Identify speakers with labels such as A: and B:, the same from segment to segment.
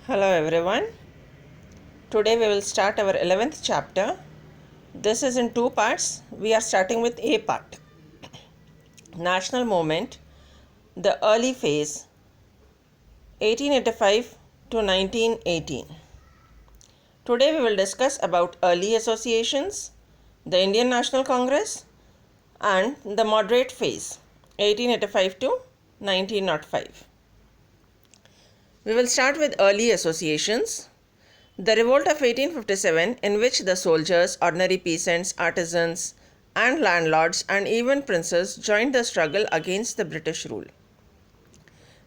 A: Hello everyone. Today we will start our 11th chapter. This is in two parts. We are starting with A part. National Movement, the early phase, 1885 to 1918. Today we will discuss about early associations, the Indian National Congress, and the moderate phase, 1885 to 1905. We will start with early associations. The revolt of 1857, in which the soldiers, ordinary peasants, artisans, and landlords, and even princes joined the struggle against the British rule.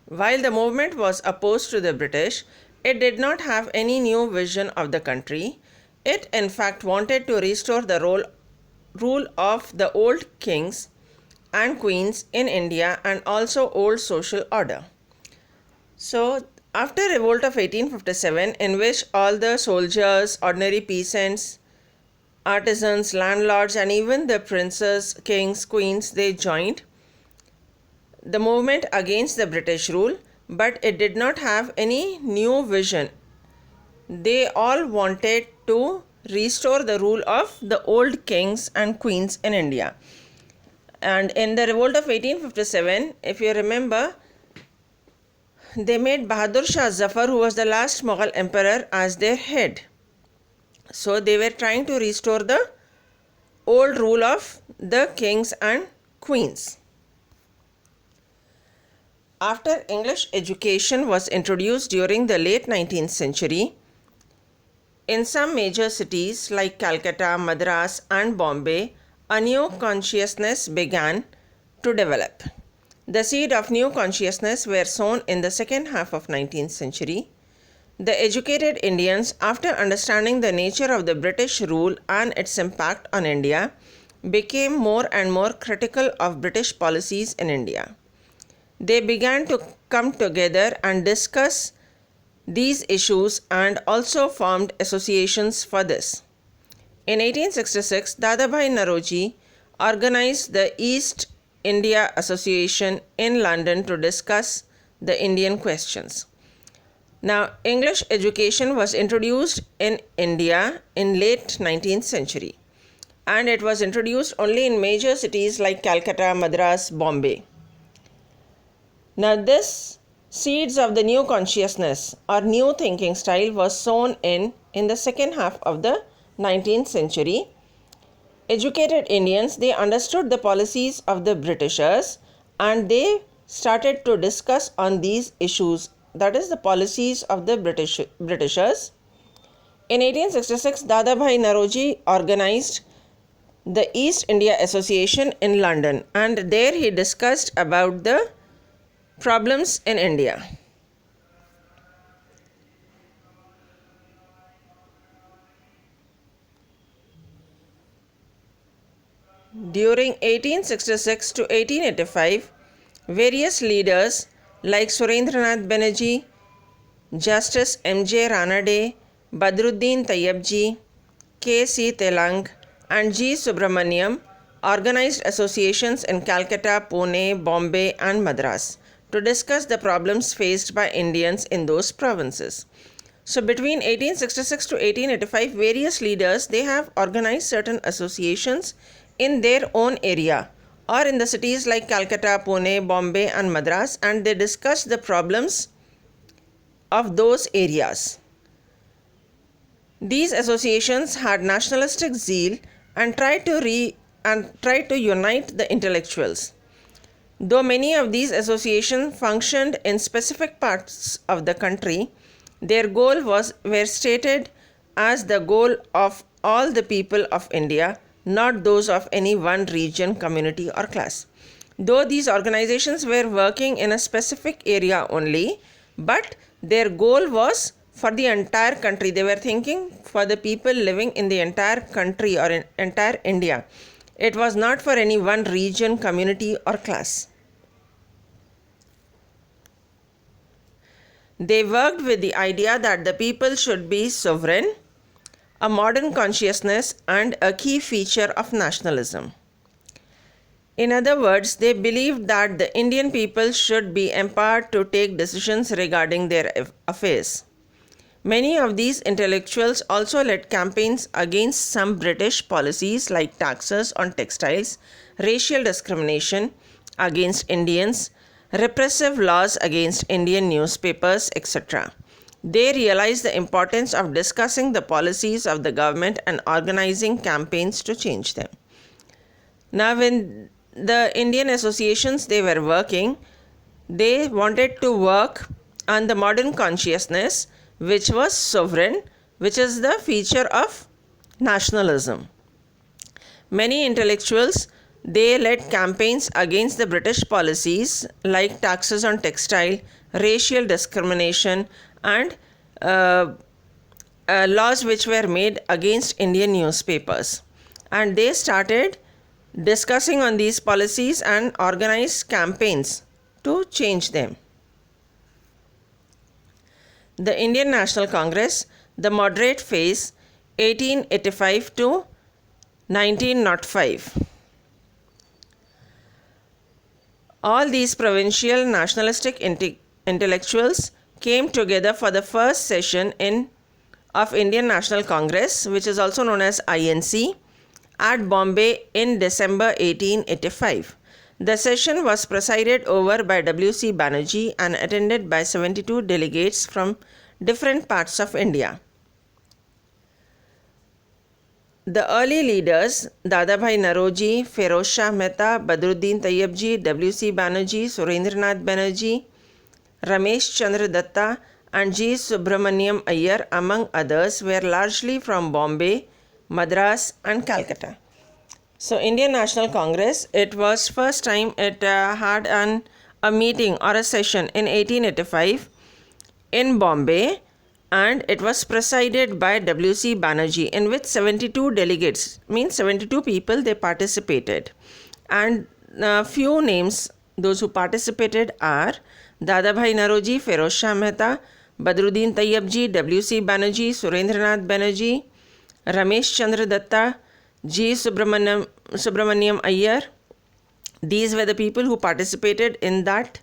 A: While the movement was opposed to the British, it did not have any new vision of the country. It, in fact, wanted to restore the rule of the old kings and queens in India and also old social order. So, after revolt of 1857, in which all the soldiers, ordinary peasants, artisans, landlords, and even the princes, kings, queens, they joined the movement against the British rule, but it did not have any new vision. They all wanted to restore the rule of the old kings and queens in India. And in the revolt of 1857, if you remember, they made Bahadur Shah Zafar, who was the last Mughal emperor, as their head. So they were trying to restore the old rule of the kings and queens. After English education was introduced during the late 19th century, in some major cities like Calcutta, Madras, and Bombay, a new consciousness began to develop. The seed of new consciousness were sown in the second half of 19th century. The educated Indians, after understanding the nature of the British rule and its impact on India, became more and more critical of British policies in India. They began to come together and discuss these issues and also formed associations for this. In 1866, Dadabhai Naroji organized the East India Association in London to discuss the Indian questions. Now, English education was introduced in India in late 19th century, and it was introduced only in major cities like Calcutta, Madras, Bombay. Now, this seeds of the new consciousness or new thinking style was sown in the second half of the 19th century. Educated Indians, they understood the policies of the Britishers and they started to discuss on these issues, that is the policies of the Britishers. In 1866, Dadabhai Naroji organized the East India Association in London, and there he discussed about the problems in India. During 1866 to 1885, various leaders like Surendranath Banerjee, Justice M.J. Ranade, Badruddin Tayyabji, K.C. Telang, and G. Subramaniam organized associations in Calcutta, Pune, Bombay, and Madras to discuss the problems faced by Indians in those provinces. So between 1866 to 1885, various leaders, they have organized certain associations in their own area or in the cities like Calcutta, Pune, Bombay, and Madras, and they discussed the problems of those areas. These associations had nationalistic zeal and tried to unite the intellectuals. Though many of these associations functioned in specific parts of the country, their goal were stated as the goal of all the people of India, not those of any one region, community, or class. Though these organizations were working in a specific area only, but their goal was for the entire country. They were thinking for the people living in the entire country or in entire India. It was not for any one region, community, or class. They worked with the idea that the people should be sovereign, a modern consciousness, and a key feature of nationalism. In other words, they believed that the Indian people should be empowered to take decisions regarding their affairs. Many of these intellectuals also led campaigns against some British policies like taxes on textiles, racial discrimination against Indians, repressive laws against Indian newspapers, etc. They realized the importance of discussing the policies of the government and organizing campaigns to change them. Now, when the Indian associations they were working, they wanted to work on the modern consciousness, which was sovereign, which is the feature of nationalism. Many intellectuals they led campaigns against the British policies like taxes on textile, racial discrimination, and laws which were made against Indian newspapers. And they started discussing on these policies and organized campaigns to change them. The Indian National Congress, the moderate phase, 1885 to 1905. All these provincial nationalistic intellectuals came together for the first session of Indian National Congress, which is also known as INC, at Bombay in December 1885. The session was presided over by W.C. Banerjee and attended by 72 delegates from different parts of India. The early leaders, Dadabhai Naroji, Feroz Shah Mehta, Badruddin Tayyabji, W.C. Banerjee, Surendranath Banerjee, Ramesh Chandra Datta, and G. Subramaniam Iyer, among others, were largely from Bombay, Madras, and Calcutta. So, Indian National Congress, it was first time it had a meeting or a session in 1885 in Bombay, and it was presided by W.C. Banerjee, in which 72 delegates, means 72 people, they participated. And few names, those who participated are Dadabhai Naroji, Feroz Shah Mehta, Badruddin Tayyabji, W.C. Banerjee, Surendranath Banerjee, Ramesh Chandra Datta, G. Subramaniam Iyer. These were the people who participated in that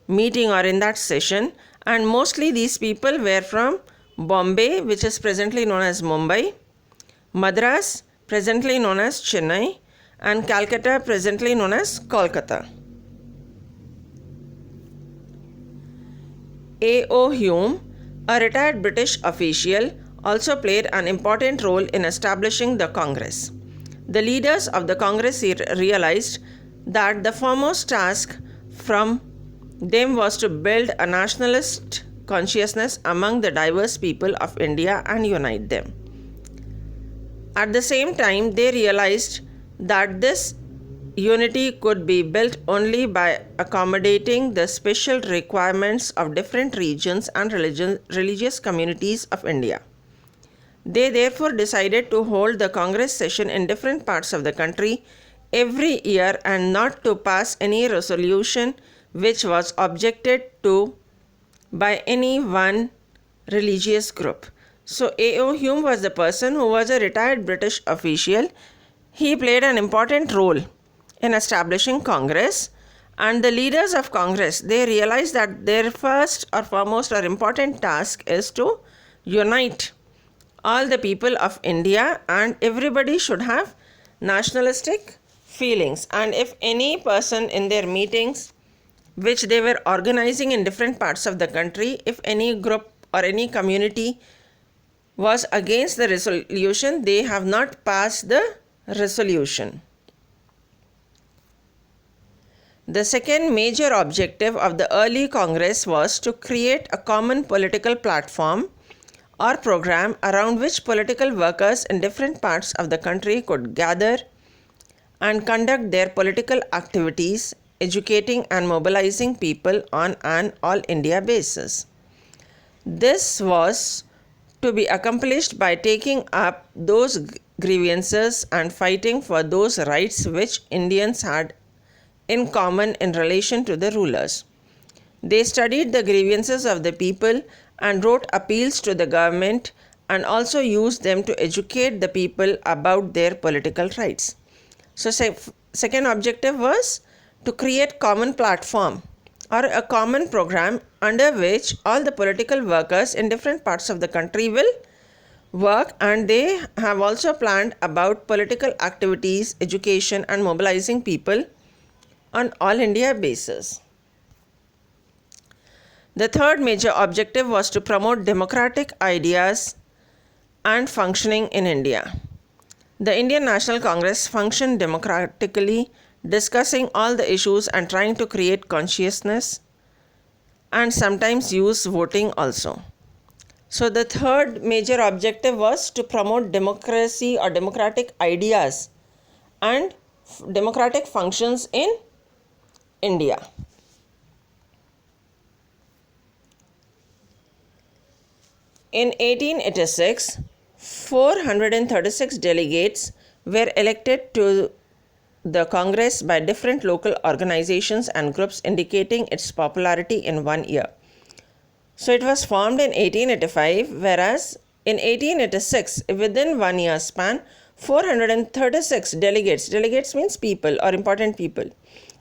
A: meeting or in that session, and mostly these people were from Bombay, which is presently known as Mumbai, Madras, presently known as Chennai, and Calcutta, presently known as Kolkata. A.O. Hume, a retired British official, also played an important role in establishing the Congress. The leaders of the Congress realized that the foremost task from them was to build a nationalist consciousness among the diverse people of India and unite them. At the same time, they realized that this unity could be built only by accommodating the special requirements of different regions and religious communities of India. They therefore decided to hold the Congress session in different parts of the country every year and not to pass any resolution which was objected to by any one religious group. So A.O. Hume was the person who was a retired British official. He played an important role in establishing Congress, and the leaders of Congress, they realized that their first or foremost or important task is to unite all the people of India, and everybody should have nationalistic feelings. And if any person in their meetings which they were organizing in different parts of the country, if any group or any community was against the resolution, they have not passed the resolution. The second major objective of the early Congress was to create a common political platform or program around which political workers in different parts of the country could gather and conduct their political activities, educating and mobilizing people on an all-India basis. This was to be accomplished by taking up those grievances and fighting for those rights which Indians had in common in relation to the rulers. They studied the grievances of the people and wrote appeals to the government and also used them to educate the people about their political rights. So second objective was to create common platform or a common program under which all the political workers in different parts of the country will work, and they have also planned about political activities, education and mobilizing people on all India basis. The third major objective was to promote democratic ideas and functioning in India. The Indian National Congress functioned democratically, discussing all the issues and trying to create consciousness and sometimes use voting also. So the third major objective was to promote democracy or democratic ideas and democratic functions in India. In 1886, 436 delegates were elected to the Congress by different local organizations and groups, indicating its popularity in 1 year. So it was formed in 1885, whereas in 1886, within 1 year span, 436 delegates means people or important people,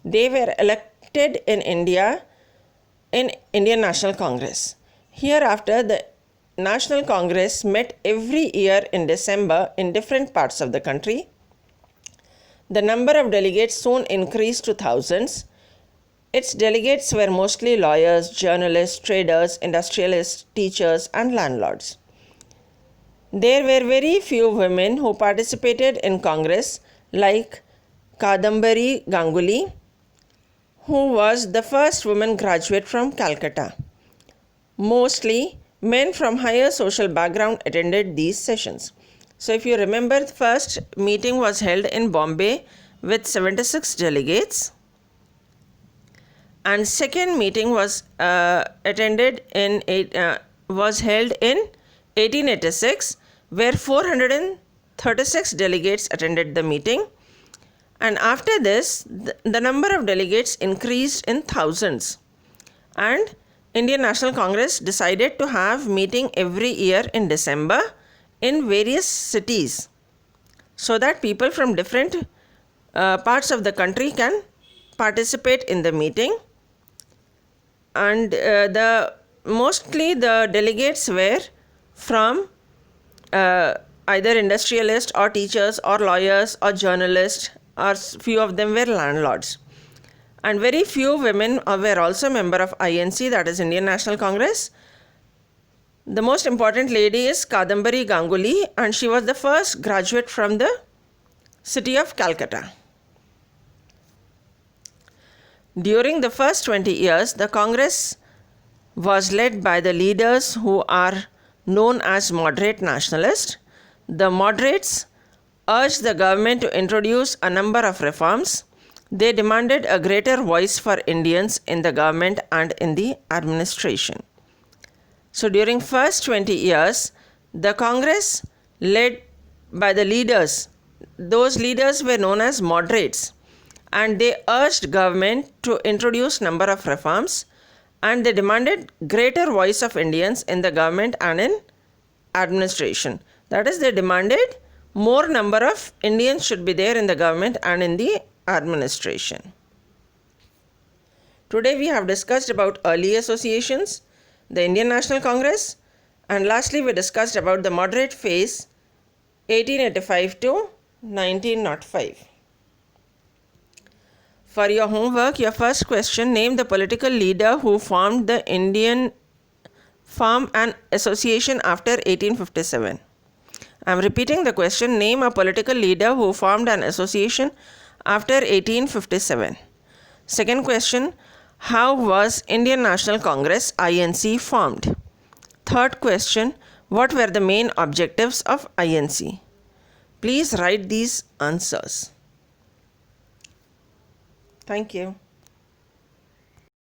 A: they were elected in India in Indian National Congress. Hereafter, the National Congress met every year in December in different parts of the country. The number of delegates soon increased to thousands. Its delegates were mostly lawyers, journalists, traders, industrialists, teachers, and landlords. There were very few women who participated in Congress, like Kadambari Ganguly, who was the first woman graduate from Calcutta. Mostly men from higher social background attended these sessions. So if you remember, the first meeting was held in Bombay with 76 delegates, and second meeting was held in 1886, where 436 delegates attended the meeting, and after this the number of delegates increased in thousands, and Indian National Congress decided to have meeting every year in December in various cities, so that people from different parts of the country can participate in the meeting. And mostly the delegates were from either industrialists or teachers or lawyers or journalists, or few of them were landlords. And very few women were also member of INC, that is Indian National Congress. The most important lady is Kadambari Ganguly, and she was the first graduate from the city of Calcutta. During the first 20 years, the Congress was led by the leaders who are known as moderate nationalists. The moderates urged the government to introduce a number of reforms. They demanded a greater voice for Indians in the government and in the administration. So during first 20 years, the Congress led by the leaders, those leaders were known as moderates, and they urged government to introduce number of reforms, and they demanded greater voice of Indians in the government and in administration. That is, they demanded more number of Indians should be there in the government and in the administration. Today we have discussed about early associations, the Indian National Congress, and lastly we discussed about the moderate phase 1885 to 1905. For your homework, your first question, name the political leader who formed the Indian Farm and Association after 1857. I am repeating the question, name a political leader who formed an association after 1857. Second question, how was Indian National Congress INC formed? Third question, what were the main objectives of INC? Please write these answers. Thank you.